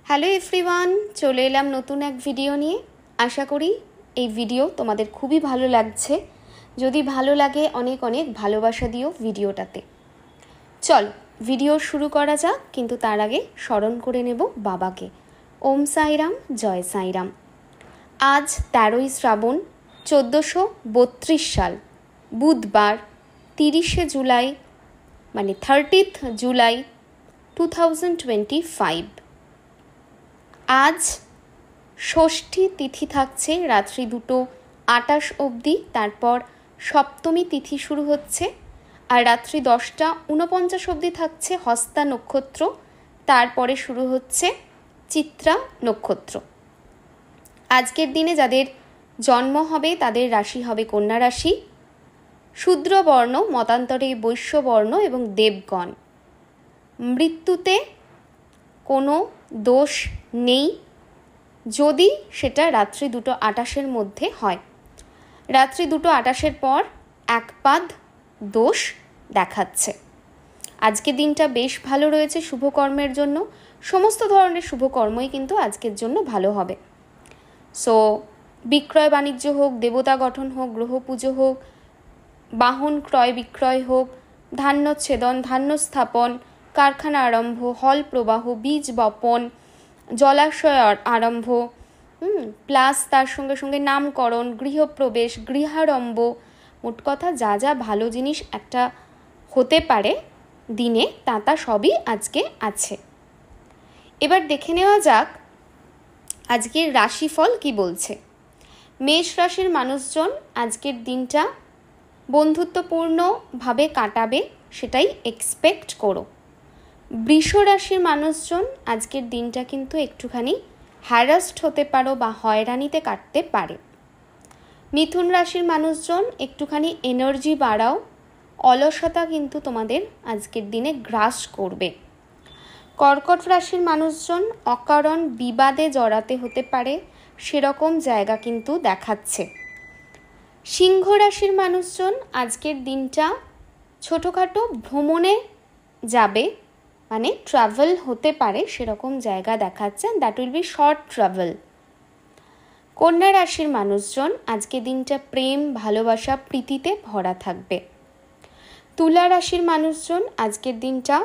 Hello everyone, চলে এলাম নতুন এক ভিডিও নিয়ে। আশা করি এই ভিডিও তোমাদের খুবই ভালো লাগছে। যদি ভালো লাগে অনেক অনেক ভালোবাসা দিও ভিডিওটাতে। চল ভিডিও শুরু করা যাক, কিন্তু তার আগে স্মরণ করে নেব বাবাকে। ওম সাইরাম, জয় সাইরাম। আজ 13ই শ্রাবণ 1432 সাল, বুধবার 30শে জুলাই, মানে 30th জুলাই 2025। আজ ষষ্ঠী তিথি থাকছে রাত্রি 2:28 অবধি, তারপর সপ্তমী তিথি শুরু হচ্ছে, আর রাত্রি 10:49 অবধি থাকছে হস্তা নক্ষত্র, তারপরে শুরু হচ্ছে চিত্রা নক্ষত্র। আজকের দিনে যাদের জন্ম হবে তাদের রাশি হবে কন্যা রাশি, শূদ্র বর্ণ, মতান্তরে বৈশ্য বর্ণ এবং দেবগণ। মৃত্যুতে কোনো দোষ নেই, যদি সেটা রাত্রি 2:28 মধ্যে হয়। রাত্রি 2:28 পর একপাদ দোষ দেখাচ্ছে। আজকের দিনটা বেশ ভালো রয়েছে শুভকর্মের জন্য। সমস্ত ধরনের শুভকর্মই কিন্তু আজকের জন্য ভালো হবে। সো বিক্রয় বাণিজ্য হোক, দেবতা গঠন হোক, গ্রহ পুজো হোক, বাহন ক্রয় বিক্রয় হোক, ধান্যচ্ছেদন, ধান্য স্থাপন, কারখানা আরম্ভ, হল প্রবাহ, বীজ বপন, জলাশয় আরম্ভ, প্লাস তার সঙ্গে সঙ্গে নামকরণ, গৃহপ্রবেশ, গৃহারম্ভ, মোট কথা যা যা ভালো জিনিস একটা হতে পারে দিনে, তা সবই আজকে আছে। এবার দেখে নেওয়া যাক আজকের রাশিফল কি বলছে। মেষ রাশির মানুষজন আজকের দিনটা বন্ধুত্বপূর্ণভাবে কাটাবে, সেটাই এক্সপেক্ট করো। বৃষ রাশির মানুষজন আজকের দিনটা কিন্তু একটুখানি হ্যারাসড হতে পারো বা হয়রানিতে কাটতে পারে। মিথুন রাশির মানুষজন একটুখানি এনার্জি বাড়াও, অলসতা কিন্তু তোমাদের আজকের দিনে গ্রাস করবে। কর্কট রাশির মানুষজন অকারণ বিবাদে জড়াতে হতে পারে, সেরকম জায়গা কিন্তু দেখাচ্ছে। সিংহ রাশির মানুষজন আজকের দিনটা ছোটোখাটো ভ্রমণে যাবে, মানে ট্রাভেল হতে পারে, সেরকম জায়গা দেখাচ্ছে। That will be short travel. কন্যা রাশির মানুষজন আজকের দিনটা প্রেম, ভালোবাসা, প্রীতিতে ভরা থাকবে। তুলা রাশির মানুষজন আজকের দিনটা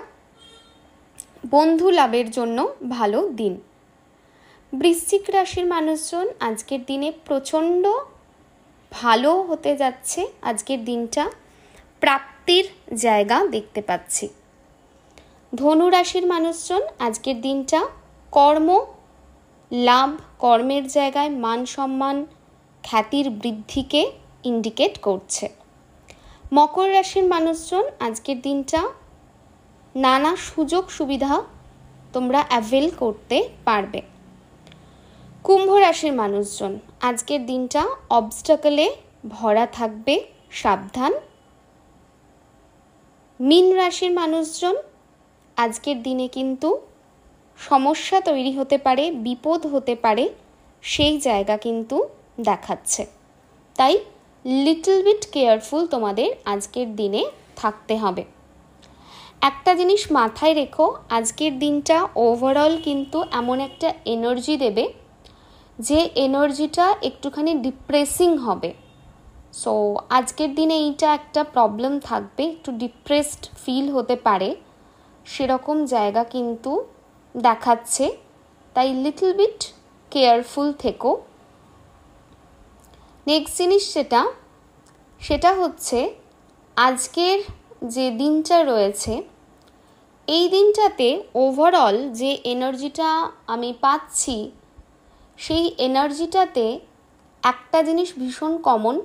বন্ধু লাভের জন্য ভালো দিন। বৃশ্চিক রাশির মানুষজন আজকের দিনে প্রচণ্ড ভালো হতে যাচ্ছে। আজকের দিনটা প্রাপ্তির জায়গা দেখতে পাচ্ছি। ধনু রাশির মানুষজন আজকের দিনটা কর্ম লাভ, কর্মের জায়গায় মান সম্মান, খ্যাতির বৃদ্ধিকে ইন্ডিকেট করছে। মকর রাশির মানুষজন আজকের দিনটা নানা সুযোগ সুবিধা তোমরা অ্যাভেল করতে পারবে। কুম্ভ রাশির মানুষজন আজকের দিনটা অবস্টাকলে ভরা থাকবে, সাবধান। মীন রাশির মানুষজন আজকের দিনে কিন্তু সমস্যা তৈরি হতে পারে, বিপদ হতে পারে, সেই জায়গা কিন্তু দেখাচ্ছে। তাই লিটল বিট কেয়ারফুল তোমাদের আজকের দিনে থাকতে হবে। একটা জিনিস মাথায় রেখো, আজকের দিনটা ওভারঅল কিন্তু এমন একটা এনার্জি দেবে যে এনার্জিটা একটুখানি ডিপ্রেসিং হবে। সো আজকের দিনে এইটা একটা প্রবলেম থাকবে, একটু ডিপ্রেসড ফিল হতে পারে, সেরকম জায়গা কিন্তু দেখাচ্ছে। তাই লিটল বিট কেয়ারফুল থেকো। নেক্সট জিনিস সেটা হচ্ছে আজকের যে দিনটা রয়েছে, এই দিনটাতে ওভারঅল যে এনার্জিটা আমি পাচ্ছি, সেই এনার্জিটাতে একটা জিনিস ভীষণ কমন,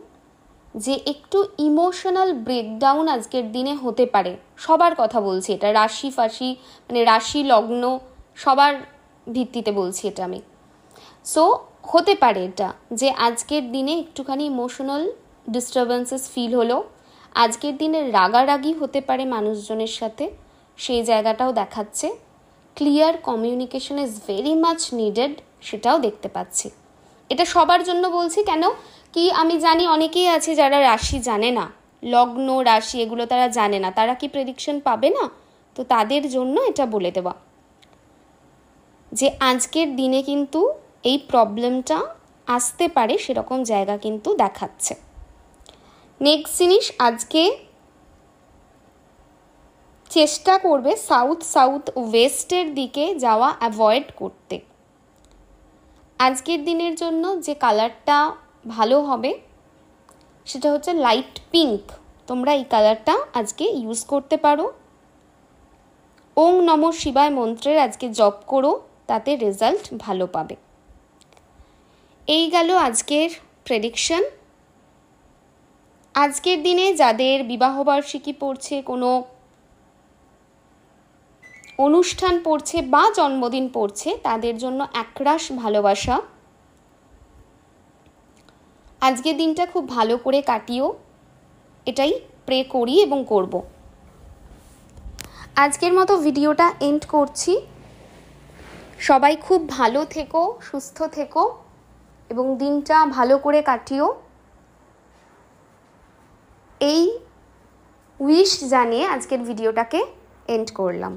যে একটু ইমোশনাল ব্রেকডাউন আজকের দিনে হতে পারে। সবার কথা বলছি, এটা রাশি ফাশি মানে রাশি লগ্ন সবার ভিত্তিতে বলছি এটা আমি। সো হতে পারে এটা যে আজকের দিনে একটুখানি ইমোশনাল ডিস্টারবেন্সেস ফিল হলো, আজকের দিনে রাগারাগি হতে পারে মানুষজনের সাথে, সেই জায়গাটাও দেখাচ্ছে। Clear communication is very much needed, সেটাও দেখতে পাচ্ছি। এটা সবার জন্য বলছি, কেন কি আমি জানি অনেকেই আছে যারা রাশি জানে না, লগ্ন রাশি এগুলো তারা জানে না, তারা কি প্রেডিকশন পাবে না? তো তাদের জন্য এটা বলে দেওয়া। যে আজকের দিনে কিন্তু এই প্রবলেমটা আসতে পারে, সেরকম জায়গা কিন্তু দেখাচ্ছে। নেক্সট জিনিস, আজকে চেষ্টা করবে সাউথ ওয়েস্টের দিকে যাওয়া অ্যাভয়েড করতে। আজকের দিনের জন্য যে কালারটা ভালো হবে সেটা হচ্ছে লাইট পিঙ্ক। তোমরা এই কালারটা আজকে ইউজ করতে পারো। ওং নমঃ শিবায় মন্ত্রের আজকে জপ করো, তাতে রেজাল্ট ভালো পাবে। এই গেল আজকের প্রেডিকশন। আজকের দিনে যাদের বিবাহবার্ষিকী পড়ছে, কোনো অনুষ্ঠান পড়ছে বা জন্মদিন পড়ছে, তাদের জন্য একরাশ ভালোবাসা। আজকের দিনটা খুব ভালো করে কাটিও, এটাই প্রে করি এবং করব। আজকের মতো ভিডিওটা এন্ড করছি। সবাই খুব ভালো থেকো, সুস্থ থেকো এবং দিনটা ভালো করে কাটিও, এই উইশ জানিয়ে আজকের ভিডিওটাকে এন্ড করলাম।